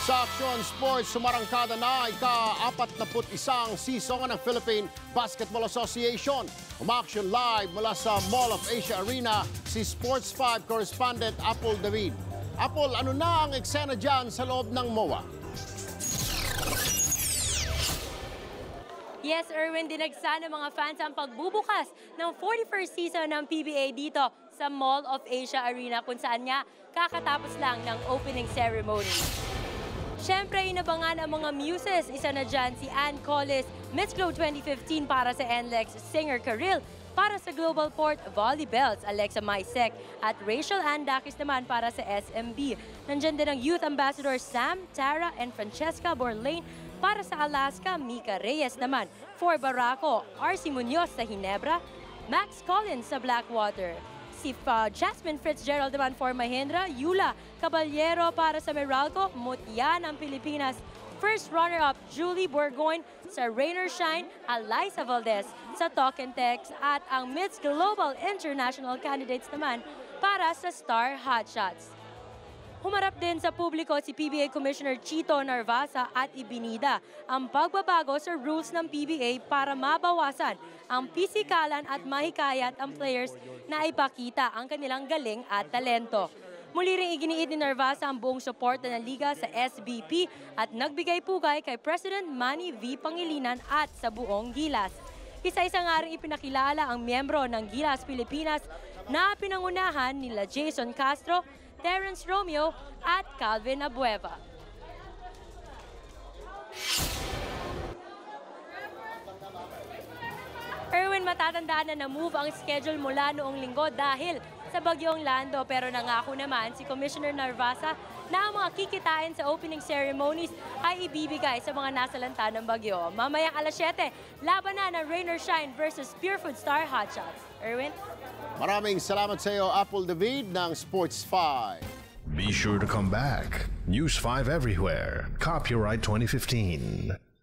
Sa Action Sports, sumarangkada na ika-41 season ng Philippine Basketball Association. Umaksyon live mula sa Mall of Asia Arena si Sports 5 correspondent Apple David. Apple, ano na ang eksena dyan sa loob ng MOA? Yes, Erwin, dinagsa ng mga fans ang pagbubukas ng 41st season ng PBA dito sa Mall of Asia Arena kung saan nga kakatapos lang ng opening ceremony. Siyempre, inabangan ang mga muses. Isa na dyan si Ann Collis, Miss Globe 2015 para sa NLEX, Singer Karil para sa Global Port Volleybells, Alexa Maisek at Rachel Andakis naman para sa SMB. Nandyan din ang Youth Ambassador Sam, Tara, and Francesca Borlain para sa Alaska, Mika Reyes naman for Barako, RC Munoz sa Ginebra, Max Collins sa Blackwater. Si Jasmine Fitzgerald naman for Mahindra, Yula Caballero para sa Meralco, Mutya ng Pilipinas. First runner-up, Julie Burgoyne sa Rainer Shine, Eliza Valdez sa Talk and Text at ang Miss Global International candidates naman para sa Star Hotshots. Humarap din sa publiko si PBA Commissioner Chito Narvasa at ibinida ang pagbabago sa rules ng PBA para mabawasan ang pisikalan at mahikayat ang players na ipakita ang kanilang galing at talento. Muli ring iginiit ni Narvasa ang buong suporta ng liga sa SBP at nagbigay pugay kay President Manny V. Pangilinan at sa buong Gilas. Isa-isa nga rin ipinakilala ang miyembro ng Gilas Pilipinas na pinangunahan nila Jason Castro, Terence Romeo at Calvin Abueva. Erwin, matatandaan na na-move ang schedule mula noong linggo dahil sa bagyong Lando, pero nangako naman si Commissioner Narvasa na ang mga kikitain sa opening ceremonies ay ibibigay sa mga nasalanta ng bagyo. Mamayang alas 7, laban na ng Rainer Shine versus Purefood Star Hotshots. Erwin? Maraming salamat sa iyo, Apple David ng Sports 5. Be sure to come back. News 5 everywhere. Copyright 2015.